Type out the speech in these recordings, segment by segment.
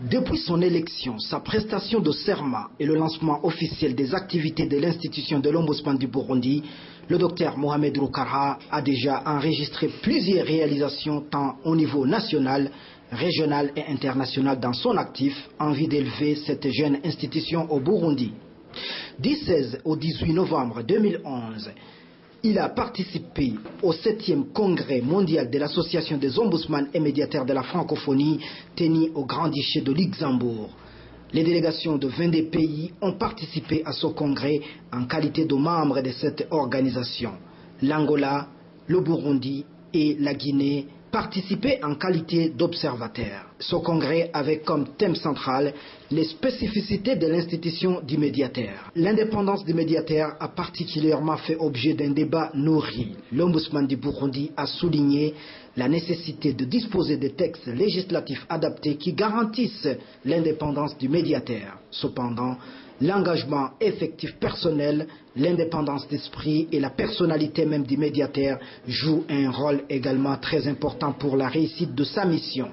Depuis son élection, sa prestation de serment et le lancement officiel des activités de l'institution de l'Ombudsman du Burundi, le docteur Mohamed Rukara a déjà enregistré plusieurs réalisations tant au niveau national, régional et international dans son actif en vue d'élever cette jeune institution au Burundi. Du 16 au 18 novembre 2011, il a participé au 7e congrès mondial de l'association des ombudsman et médiateurs de la francophonie tenu au Grand-Duché de Luxembourg. Les délégations de 22 pays ont participé à ce congrès en qualité de membres de cette organisation. L'Angola, le Burundi et la Guinée participaient en qualité d'observateurs. Ce congrès avait comme thème central les spécificités de l'institution du médiateur. L'indépendance du médiateur a particulièrement fait objet d'un débat nourri. L'Ombudsman du Burundi a souligné la nécessité de disposer de textes législatifs adaptés qui garantissent l'indépendance du médiateur. Cependant, l'engagement effectif personnel, l'indépendance d'esprit et la personnalité même du médiateur jouent un rôle également très important pour la réussite de sa mission.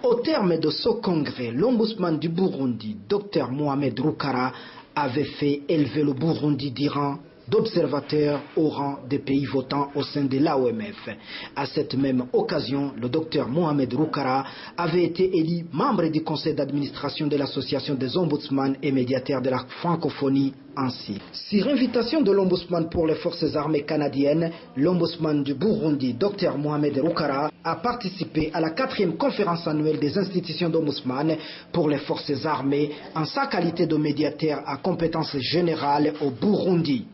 Au terme de ce congrès, l'Ombudsman du Burundi, Dr Mohamed Rukara, avait fait élever le Burundi du rang d'observateur au rang des pays votants au sein de l'AOMF. À cette même occasion, le docteur Mohamed Rukara avait été élu membre du conseil d'administration de l'association des ombudsman et médiateurs de la francophonie ainsi. Sur invitation de l'ombudsman pour les forces armées canadiennes, l'ombudsman du Burundi, Dr Mohamed Rukara, a participé à la 4e conférence annuelle des institutions d'ombudsman pour les forces armées en sa qualité de médiateur à compétences générales au Burundi.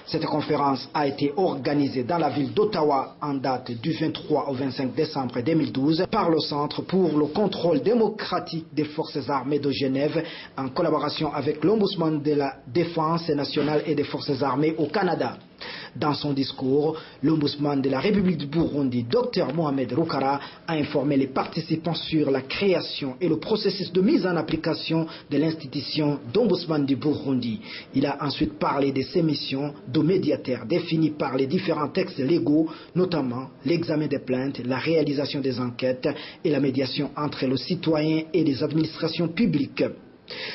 Cette conférence a été organisée dans la ville d'Ottawa en date du 23 au 25 décembre 2012 par le Centre pour le contrôle démocratique des forces armées de Genève en collaboration avec l'Ombudsman de la Défense nationale et des forces armées au Canada. Dans son discours, l'Ombudsman de la République du Burundi, Dr Mohamed Rukara, a informé les participants sur la création et le processus de mise en application de l'institution d'Ombudsman du Burundi. Il a ensuite parlé de ses missions de médiateur définies par les différents textes légaux, notamment l'examen des plaintes, la réalisation des enquêtes et la médiation entre le citoyen et les administrations publiques.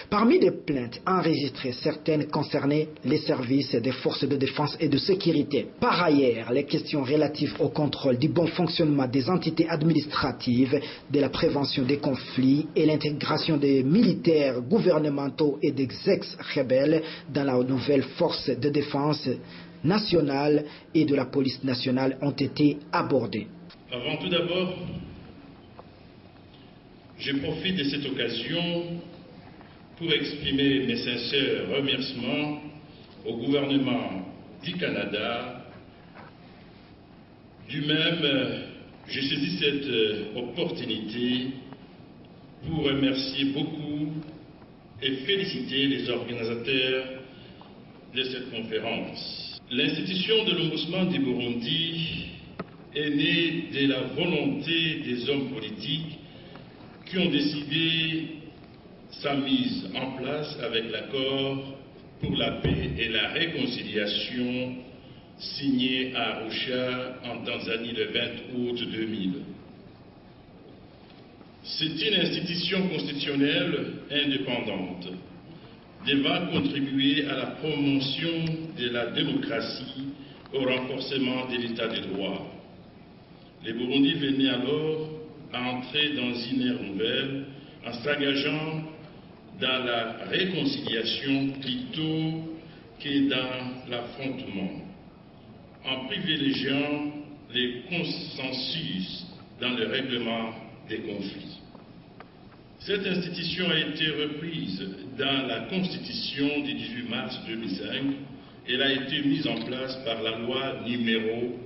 Parmi les plaintes enregistrées, certaines concernaient les services des forces de défense et de sécurité. Par ailleurs, les questions relatives au contrôle du bon fonctionnement des entités administratives, de la prévention des conflits et l'intégration des militaires gouvernementaux et des ex-rebelles dans la nouvelle force de défense nationale et de la police nationale ont été abordées. Avant tout d'abord, je profite de cette occasion pour exprimer mes sincères remerciements au gouvernement du Canada. Du même, je saisis cette opportunité pour remercier beaucoup et féliciter les organisateurs de cette conférence. L'institution de l'Ombudsman du Burundi est née de la volonté des hommes politiques qui ont décidé sa mise en place avec l'accord pour la paix et la réconciliation signé à Arusha en Tanzanie le 20 août 2000. C'est une institution constitutionnelle indépendante devant contribuer à la promotion de la démocratie, au renforcement de l'état de droit. Le Burundi venait alors à entrer dans une ère nouvelle en s'engageant dans la réconciliation plutôt que dans l'affrontement, en privilégiant les consensus dans le règlement des conflits. Cette institution a été reprise dans la Constitution du 18 mars 2005. Elle a été mise en place par la loi numéro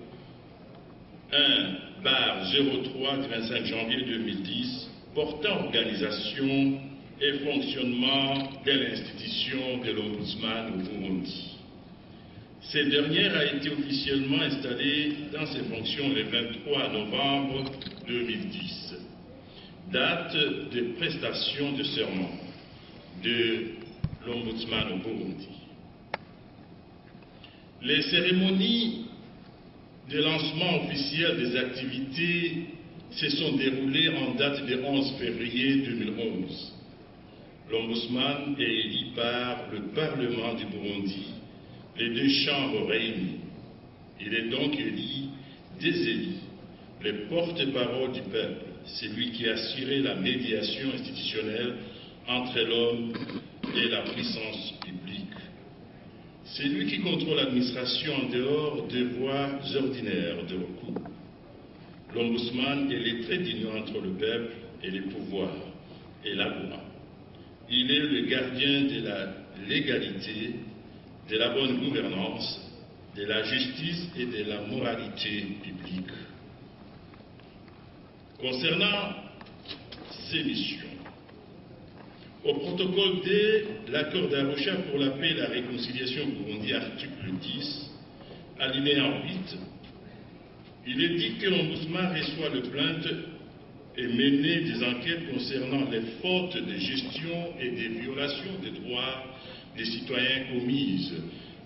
1/03 du 25 janvier 2010 portant organisation et fonctionnement de l'institution de l'Ombudsman au Burundi. Cette dernière a été officiellement installée dans ses fonctions le 23 novembre 2010, date de prestation de serment de l'Ombudsman au Burundi. Les cérémonies de lancement officiel des activités se sont déroulées en date du 11 février 2011. L'Ombudsman est élu par le Parlement du Burundi, les deux chambres réunies. Il est donc élu des élus, le porte-parole du peuple, celui qui a assuré la médiation institutionnelle entre l'homme et la puissance publique. C'est lui qui contrôle l'administration en dehors des voies ordinaires de recours. L'Ombudsman est le trait d'union entre le peuple et les pouvoirs et la loi. Il est le gardien de la légalité, de la bonne gouvernance, de la justice et de la moralité publique. Concernant ses missions, au protocole D, l'accord d'Arusha pour la paix et la réconciliation au Burundi, article 10, alinéa 8, il est dit que l'Ombudsman reçoit les plaintes et mener des enquêtes concernant les fautes de gestion et des violations des droits des citoyens commises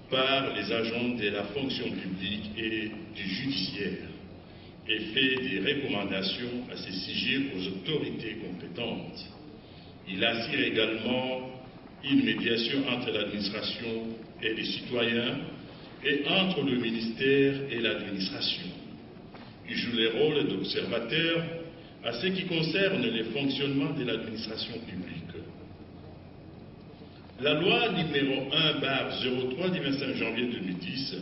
par les agents de la fonction publique et du judiciaire et fait des recommandations à ces sujets aux autorités compétentes. Il assure également une médiation entre l'administration et les citoyens et entre le ministère et l'administration. Il joue le rôle d'observateur à ce qui concerne le fonctionnement de l'administration publique. La loi numéro 1/03 du 25 janvier 2010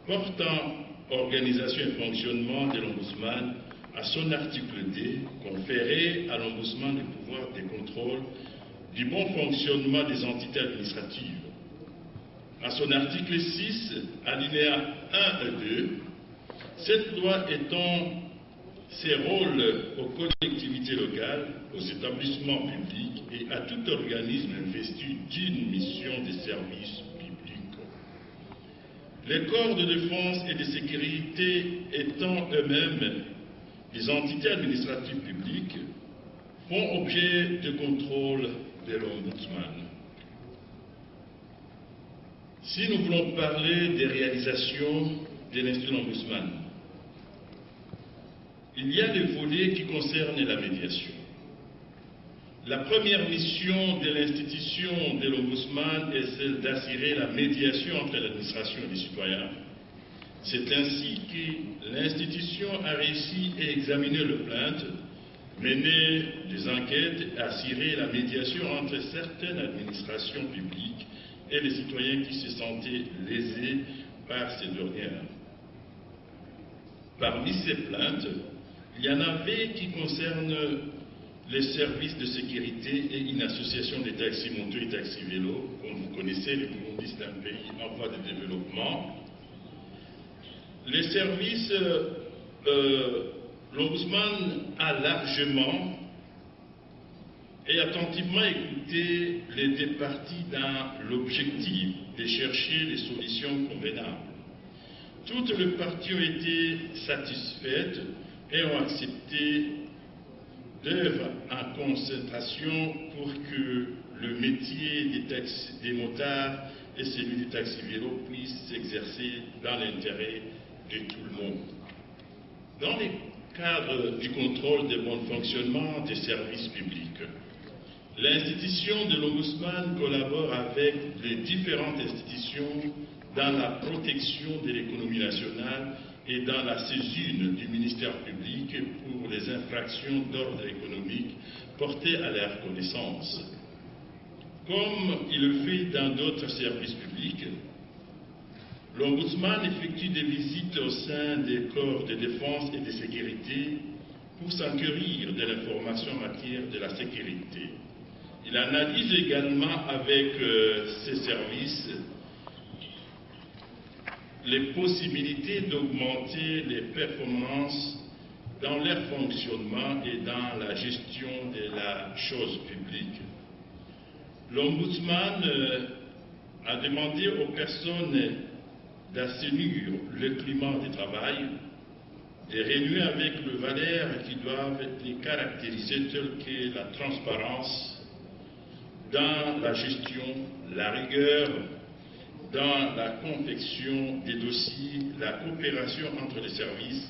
portant organisation et fonctionnement de l'Ombudsman à son article D conférait à l'Ombudsman le pouvoir de contrôle du bon fonctionnement des entités administratives. À son article 6, alinéa 1 et 2, cette loi étend ses rôles aux collectivités locales, aux établissements publics et à tout organisme investi d'une mission de service public. Les corps de défense et de sécurité étant eux-mêmes des entités administratives publiques font objet de contrôle de l'Ombudsman. Si nous voulons parler des réalisations de l'Institut Ombudsman, il y a des volets qui concernent la médiation. La première mission de l'institution de l'Ombudsman est celle d'assurer la médiation entre l'administration et les citoyens. C'est ainsi que l'institution a réussi à examiner les plaintes, mener des enquêtes et assurer la médiation entre certaines administrations publiques et les citoyens qui se sentaient lésés par ces dernières. Parmi ces plaintes, il y en avait qui concernent les services de sécurité et une association des taxis moto et taxis vélo. Comme vous connaissez, le Burundi c'est un pays en voie de développement. Les services, l'Ombudsman a largement et attentivement écouté les deux parties dans l'objectif de chercher des solutions convenables. Toutes les parties ont été satisfaites et ont accepté d'œuvrer en concentration pour que le métier des motards et celui des taxis vélos puissent s'exercer dans l'intérêt de tout le monde. Dans le cadre du contrôle du bon fonctionnement des services publics, l'institution de l'Ombudsman collabore avec les différentes institutions dans la protection de l'économie nationale et dans la saisine du ministère public pour les infractions d'ordre économique portées à leur connaissance. Comme il le fait dans d'autres services publics, l'Ombudsman effectue des visites au sein des corps de défense et de sécurité pour s'enquérir de l'information en matière de la sécurité. Il analyse également avec ces services les possibilités d'augmenter les performances dans leur fonctionnement et dans la gestion de la chose publique. L'Ombudsman a demandé aux personnes d'assainir le climat de travail, de renouer avec les valeurs qui doivent les caractériser telles que la transparence dans la gestion, la rigueur dans la confection des dossiers, la coopération entre les services,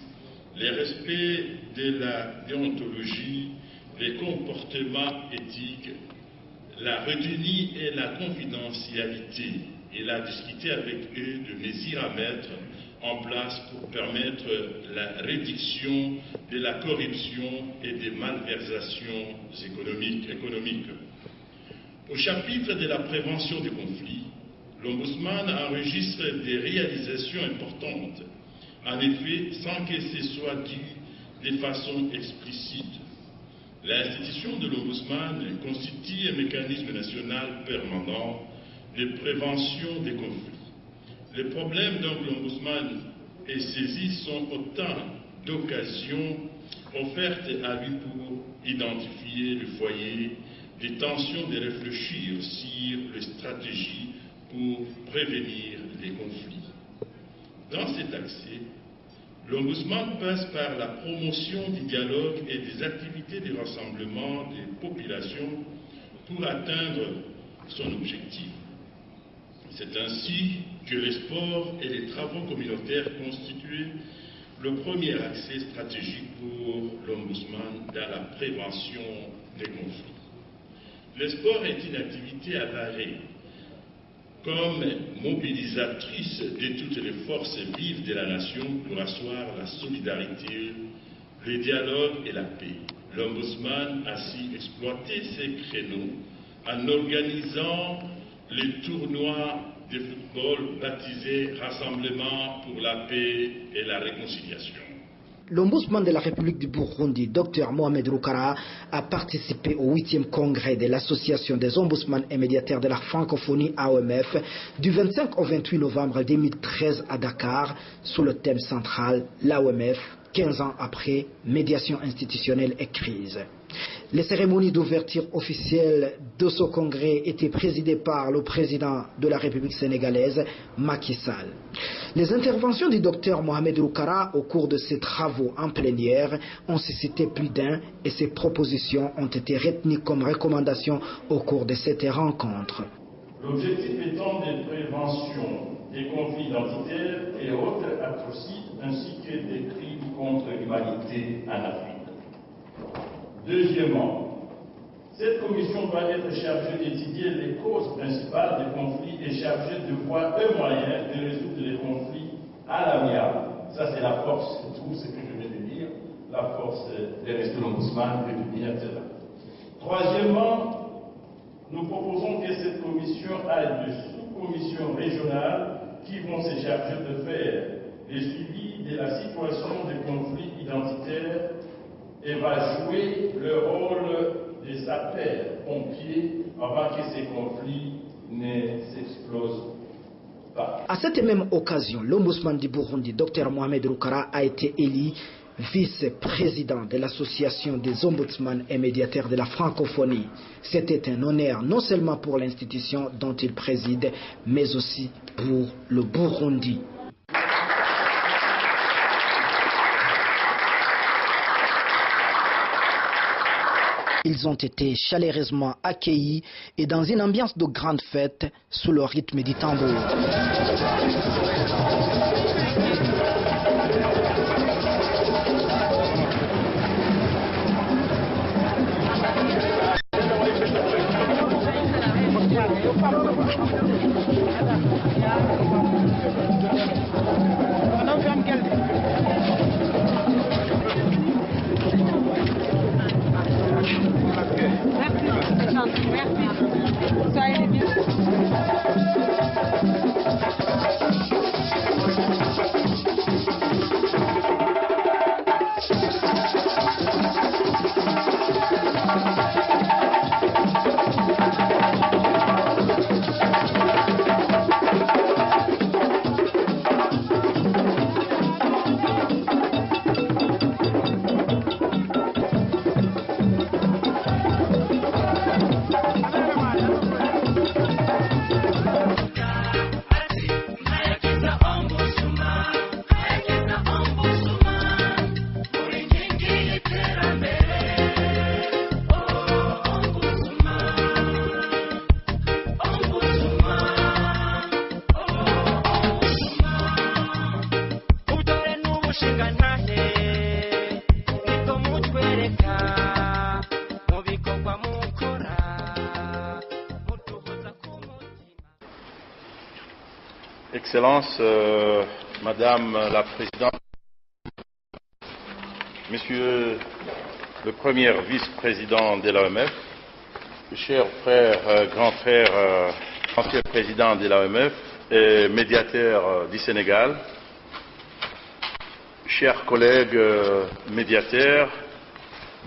le respect de la déontologie, les comportements éthiques, la retenue et la confidentialité. Il a discuté avec eux de mesures à mettre en place pour permettre la réduction de la corruption et des malversations économiques. Au chapitre de la prévention des conflits, l'Ombudsman enregistre des réalisations importantes, en effet sans que ce soit dit de façon explicite. L'institution de l'Ombudsman constitue un mécanisme national permanent de prévention des conflits. Les problèmes dont l'Ombudsman est saisi sont autant d'occasions offertes à lui pour identifier le foyer des tensions, de réfléchir sur les stratégies pour prévenir les conflits. Dans cet accès, l'Ombudsman passe par la promotion du dialogue et des activités de rassemblement des populations pour atteindre son objectif. C'est ainsi que les sports et les travaux communautaires constituent le premier accès stratégique pour l'Ombudsman dans la prévention des conflits. Le sport est une activité avérée comme mobilisatrice de toutes les forces vives de la nation pour asseoir la solidarité, le dialogue et la paix. L'Ombudsman a su exploiter ces créneaux en organisant les tournois de football baptisés Rassemblement pour la paix et la réconciliation. L'Ombudsman de la République du Burundi, Dr Mohamed Rukara, a participé au 8e congrès de l'Association des ombudsmans et médiateurs de la francophonie AOMF du 25 au 28 novembre 2013 à Dakar, sous le thème central « L'AOMF, 15 ans après, médiation institutionnelle et crise ». Les cérémonies d'ouverture officielle de ce congrès étaient présidées par le président de la République sénégalaise, Macky Sall. Les interventions du docteur Mohamed Rukara au cours de ces travaux en plénière ont suscité plus d'un et ces propositions ont été retenues comme recommandations au cours de cette rencontre. L'objectif étant de prévention des conflits identitaires et autres atrocités ainsi que des crimes contre l'humanité en Afrique. Deuxièmement, cette commission doit être chargée d'étudier les causes principales des conflits et chargée de voir un moyen de résoudre les conflits à l'amiable. Ça, c'est la force de tout ce que je viens de dire, la force de rester l'ombudsman, etc. Troisièmement, nous proposons que cette commission ait des sous-commissions régionales qui vont se charger de faire le suivi de la situation des conflits identitaires et va jouer le rôle des sapeurs-pompiers avant que ces conflits ne s'explosent pas. À cette même occasion, l'Ombudsman du Burundi, Dr Mohamed Rukara, a été élu vice-président de l'Association des ombudsmans et médiateurs de la francophonie. C'était un honneur non seulement pour l'institution dont il préside, mais aussi pour le Burundi. Ils ont été chaleureusement accueillis et dans une ambiance de grande fête sous le rythme du tambour. Excellence, Madame la Présidente, Monsieur le premier vice-président de l'OMF, cher frère, grand frère, ancien président de l'OMF et médiateur du Sénégal, chers collègues médiateurs,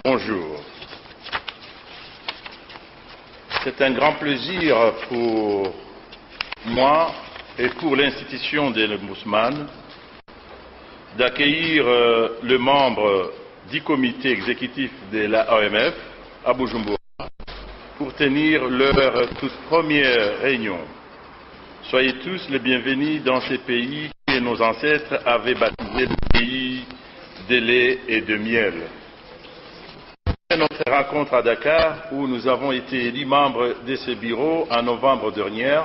bonjour. C'est un grand plaisir pour moi et pour l'institution de l'Ombudsman d'accueillir le membre du comité exécutif de l'OMF à Bujumbura pour tenir leur toute première réunion. Soyez tous les bienvenus dans ces pays que nos ancêtres avaient baptisés le pays de lait et de miel. Notre rencontre à Dakar, où nous avons été élus membres de ce bureau en novembre dernier,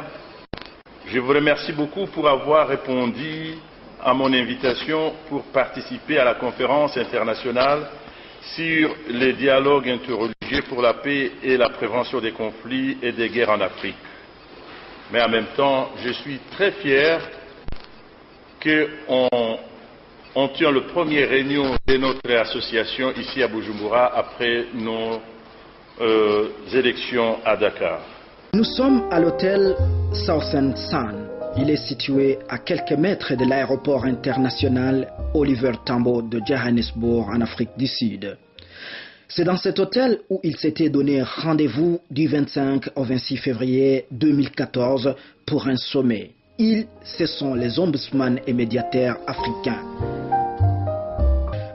je vous remercie beaucoup pour avoir répondu à mon invitation pour participer à la conférence internationale sur les dialogues interreligieux pour la paix et la prévention des conflits et des guerres en Afrique. Mais en même temps, je suis très fier qu'on tient la première réunion de notre association ici à Bujumbura après nos élections à Dakar. Nous sommes à l'hôtel Southern Sun. Il est situé à quelques mètres de l'aéroport international Oliver Tambo de Johannesburg en Afrique du Sud. C'est dans cet hôtel où il s'était donné rendez-vous du 25 au 26 février 2014 pour un sommet. Ce sont les ombudsman et médiateurs africains.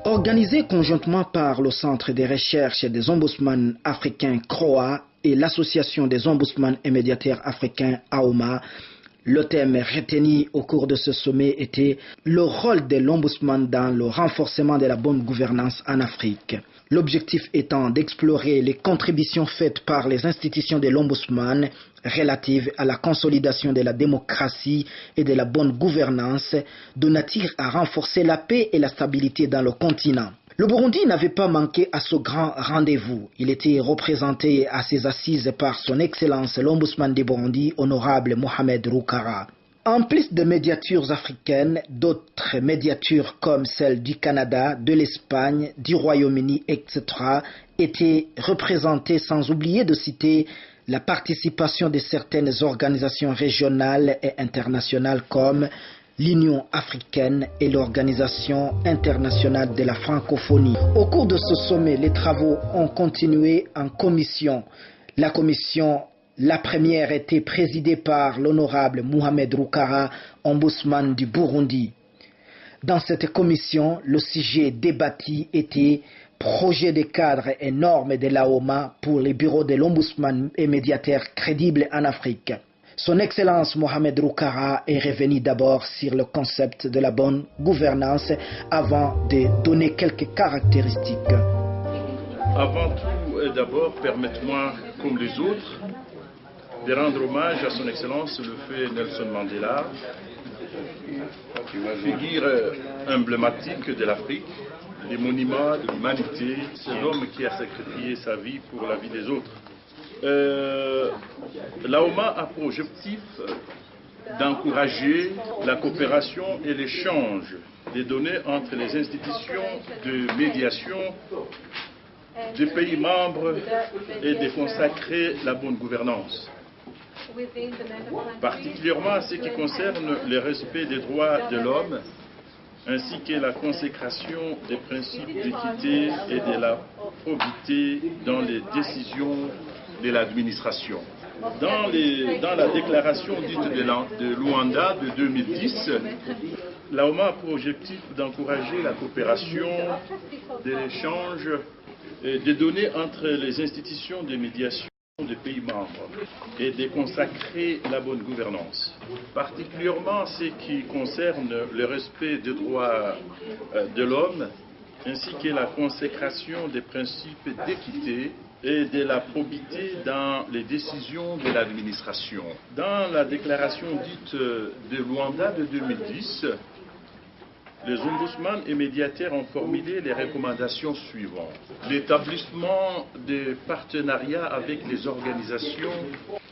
Organisé conjointement par le Centre de recherche des ombudsman africains CROA et l'Association des ombudsman et médiateurs africains AOMA, le thème retenu au cours de ce sommet était le rôle de l'ombudsman dans le renforcement de la bonne gouvernance en Afrique. L'objectif étant d'explorer les contributions faites par les institutions de l'ombudsman relatives à la consolidation de la démocratie et de la bonne gouvernance, de nature à renforcer la paix et la stabilité dans le continent. Le Burundi n'avait pas manqué à ce grand rendez-vous. Il était représenté à ses assises par son Excellence l'Ombudsman du Burundi, honorable Mohamed Rukara. En plus de médiatures africaines, d'autres médiatures comme celles du Canada, de l'Espagne, du Royaume-Uni, etc. étaient représentées, sans oublier de citer la participation de certaines organisations régionales et internationales comme l'Union africaine et l'Organisation internationale de la francophonie. Au cours de ce sommet, les travaux ont continué en commission. La première était présidée par l'honorable Mohamed Rukara, ombudsman du Burundi. Dans cette commission, le sujet débattu était projet de cadre et normes de l'AOMA pour les bureaux de l'ombudsman et médiateurs crédibles en Afrique. Son Excellence Mohamed Rukara est revenu d'abord sur le concept de la bonne gouvernance avant de donner quelques caractéristiques. Avant tout et d'abord, permettez-moi, comme les autres, de rendre hommage à son Excellence le feu Nelson Mandela, figure emblématique de l'Afrique, des monuments de l'humanité. C'est l'homme qui a sacrifié sa vie pour la vie des autres. L'AOMA a pour objectif d'encourager la coopération et l'échange des données entre les institutions de médiation des pays membres et de consacrer la bonne gouvernance, particulièrement en ce qui concerne le respect des droits de l'homme ainsi que la consécration des principes d'équité et de la probité dans les décisions de l'administration. Dans la déclaration dite de Luanda de 2010, l'AOMA a pour objectif d'encourager la coopération, de l'échange des données entre les institutions de médiation des pays membres et de consacrer la bonne gouvernance, particulièrement ce qui concerne le respect des droits de l'homme ainsi que la consécration des principes d'équité et de la probité dans les décisions de l'administration. Dans la déclaration dite de Luanda de 2010, Les ombudsman et médiateurs ont formulé les recommandations suivantes. L'établissement de partenariats avec les organisations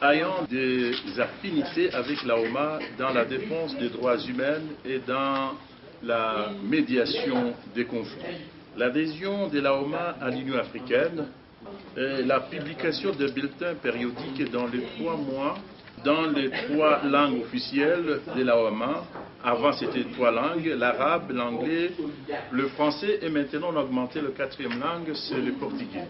ayant des affinités avec l'AOMA dans la défense des droits humains et dans la médiation des conflits. L'adhésion de l'AOMA à l'Union africaine, et la publication de bulletins périodiques dans les 3 mois dans les 3 langues officielles de l'AOMA. Avant, c'était 3 langues, l'arabe, l'anglais, le français, et maintenant on a augmenté le 4e langue, c'est le portugais.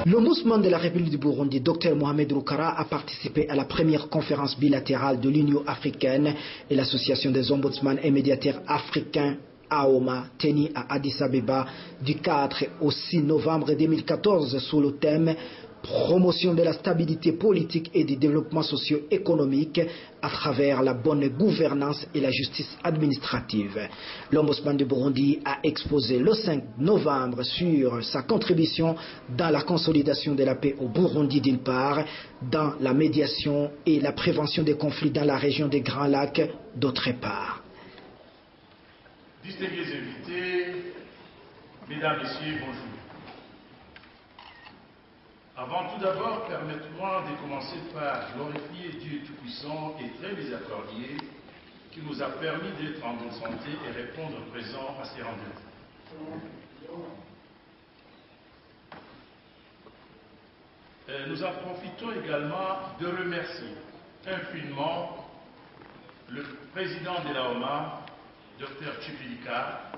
L'ombudsman de la République du Burundi, Dr Mohamed Rukara, a participé à la première conférence bilatérale de l'Union africaine et l'Association des ombudsman et médiateurs africains AOMA, tenue à Addis Abeba du 4 au 6 novembre 2014 sous le thème promotion de la stabilité politique et du développement socio-économique à travers la bonne gouvernance et la justice administrative. L'ombudsman du Burundi a exposé le 5 novembre sur sa contribution dans la consolidation de la paix au Burundi d'une part, dans la médiation et la prévention des conflits dans la région des Grands Lacs d'autre part. Distingués invités, mesdames, messieurs, bonjour. Avant tout d'abord, permettez-moi de commencer par glorifier Dieu Tout-Puissant et très miséricordieux qui nous a permis d'être en bonne santé et répondre présent à ces rendez-vous. Nous en profitons également de remercier infiniment le président de l'AOMA, Dr Chipilika,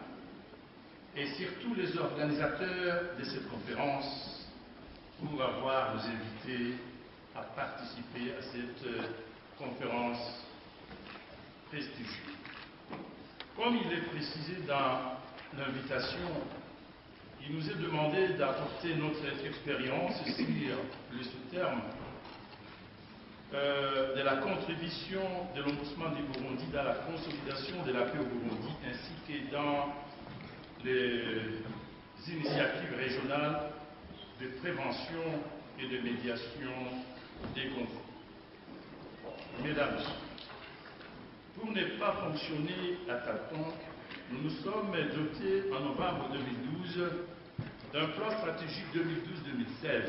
et surtout les organisateurs de cette conférence pour avoir nous invité à participer à cette conférence prestigieuse. Comme il est précisé dans l'invitation, il nous est demandé d'apporter notre expérience sur le sous-terme de la contribution de l'Ombudsman du Burundi dans la consolidation de la paix au Burundi ainsi que dans les initiatives régionales de prévention et de médiation des conflits. Mesdames, pour ne pas fonctionner à tâtons, nous nous sommes dotés en novembre 2012 d'un plan stratégique 2012-2016.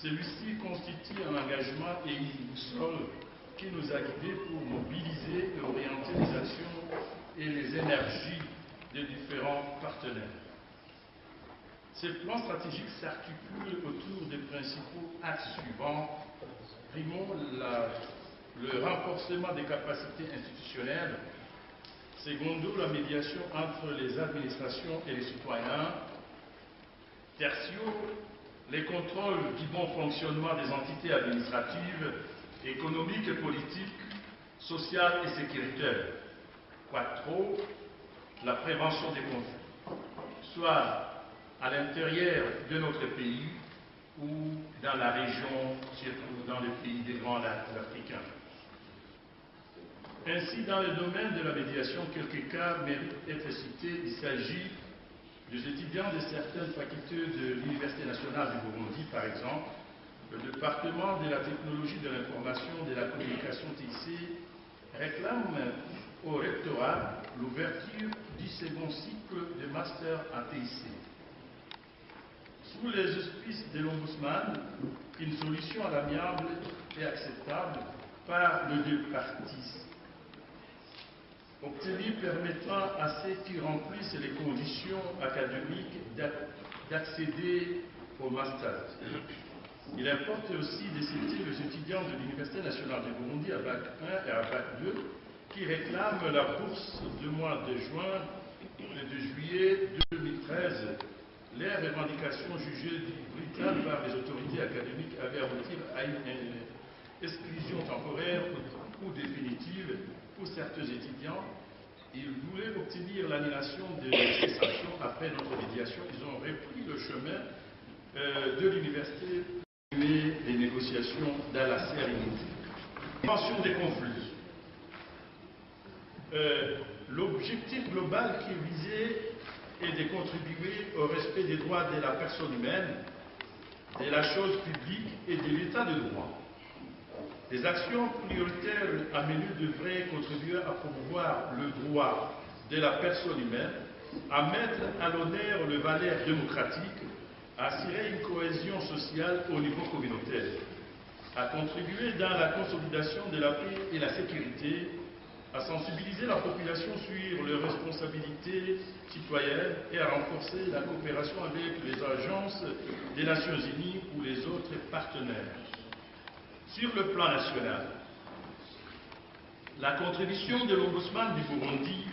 Celui-ci constitue un engagement et une boussole qui nous a guidés pour mobiliser et orienter les actions et les énergies des différents partenaires. Ce plan stratégique s'articule autour des principaux axes suivants. Primo, le renforcement des capacités institutionnelles. Secondo, la médiation entre les administrations et les citoyens. Tertio, les contrôles du bon fonctionnement des entités administratives, économiques et politiques, sociales et sécuritaires. Quattro, la prévention des conflits, soit à l'intérieur de notre pays ou dans la région, surtout dans les pays des Grands Lacs africains. Ainsi, dans le domaine de la médiation, quelques cas méritent d'être cités. Il s'agit des étudiants de certaines facultés de l'Université nationale du Burundi, par exemple. Le département de la technologie de l'information et de la communication TIC réclame au rectorat l'ouverture du second cycle de master en TIC. Sous les auspices de l'Ombudsman, une solution à l'amiable et acceptable par les deux parties obtenue permettant à ceux qui remplissent les conditions académiques d'accéder au master. Il importe aussi de citer les étudiants de l'Université nationale du Burundi à Bac 1 et à Bac 2 qui réclament la bourse du mois de juin et de juillet 2013. Les revendications jugées brutales par les autorités académiques avaient abouti à une exclusion temporaire ou définitive pour certains étudiants. Ils voulaient obtenir l'annulation de ces sanctions après notre médiation. Ils ont repris le chemin de l'université pour continuer les négociations dans la sérénité. Prévention des conflits. L'objectif global qui est visé est de contribuer au respect des droits de la personne humaine, de la chose publique et de l'état de droit. Les actions prioritaires à mener devraient contribuer à promouvoir le droit de la personne humaine, à mettre à l'honneur les valeurs démocratiques, à assurer une cohésion sociale au niveau communautaire, à contribuer dans la consolidation de la paix et la sécurité, à sensibiliser la population sur les responsabilités citoyennes et à renforcer la coopération avec les agences des Nations Unies ou les autres partenaires. Sur le plan national, la contribution de l'Ombudsman du Burundi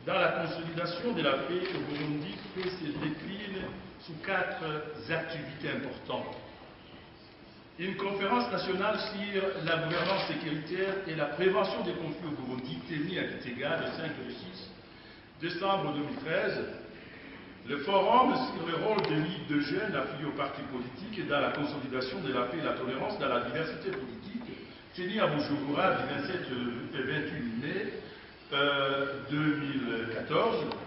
dans la consolidation de la paix au Burundi se décline sous 4 activités importantes. Une conférence nationale sur la gouvernance sécuritaire et la prévention des conflits au Burundi, tenue à Kitega le 5 et le 6 décembre 2013. Le forum sur le rôle des leaders de jeunes affiliés aux partis politiques et dans la consolidation de la paix et la tolérance dans la diversité politique, tenu à Bujumbura du 27 et 28 mai 2014.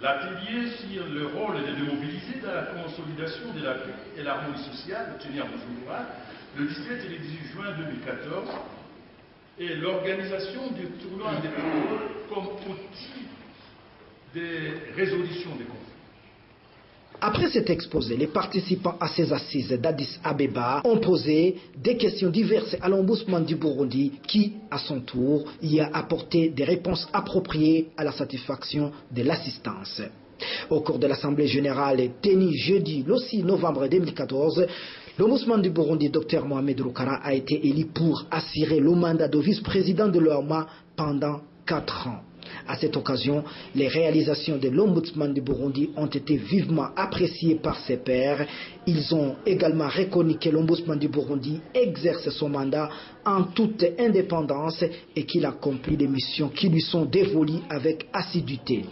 L'atelier sur le rôle de mobiliser dans la consolidation de la paix et l'harmonie sociale, tenu à Bujumbura le 17 et le 18 juin 2014, et l'organisation du tournoi indépendant comme outil de résolution des conflits. Après cet exposé, les participants à ces assises d'Addis Abeba ont posé des questions diverses à l'Ombudsman du Burundi qui, à son tour, y a apporté des réponses appropriées à la satisfaction de l'assistance. Au cours de l'Assemblée générale tenue jeudi le 6 novembre 2014, l'Ombudsman du Burundi, Dr Mohamed Rukara, a été élu pour assurer le mandat de vice-président de l'OMA pendant 4 ans. À cette occasion, les réalisations de l'Ombudsman du Burundi ont été vivement appréciées par ses pairs. Ils ont également reconnu que l'Ombudsman du Burundi exerce son mandat en toute indépendance et qu'il accomplit les missions qui lui sont dévolues avec assiduité.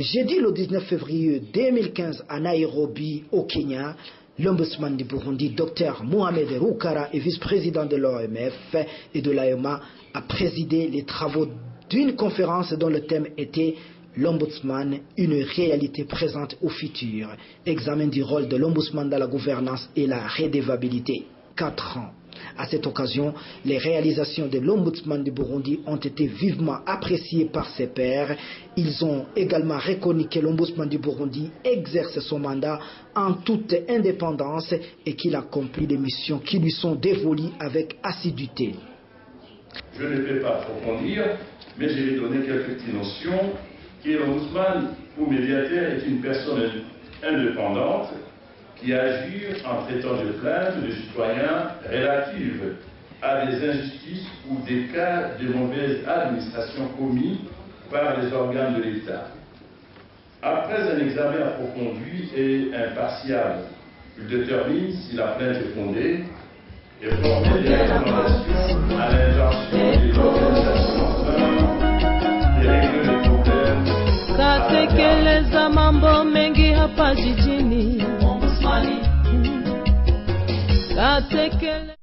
Jeudi le 19 février 2015 à Nairobi, au Kenya, l'Ombudsman du Burundi, Dr Mohamed Rukara, et vice-président de l'OMF et de l'AEMA, a présidé les travaux d'une conférence dont le thème était l'Ombudsman, une réalité présente au futur, examen du rôle de l'Ombudsman dans la gouvernance et la redevabilité. 4 ans. À cette occasion, les réalisations de l'Ombudsman du Burundi ont été vivement appréciées par ses pairs. Ils ont également reconnu que l'Ombudsman du Burundi exerce son mandat en toute indépendance et qu'il accomplit les missions qui lui sont dévolues avec assiduité. Je ne vais pas approfondir, mais je vais donner quelques petites notions. Que l'Ombudsman ou médiateur est une personne indépendante qui agit en traitant de plaintes de citoyens relatives à des injustices ou des cas de mauvaise administration commis par les organes de l'État. Après un examen approfondi et impartial, il détermine si la plainte est fondée et forme des recommandations à l'intention des organisations afin de régler les problèmes. Katekeleza mambo mengi hapa jijini. Katekele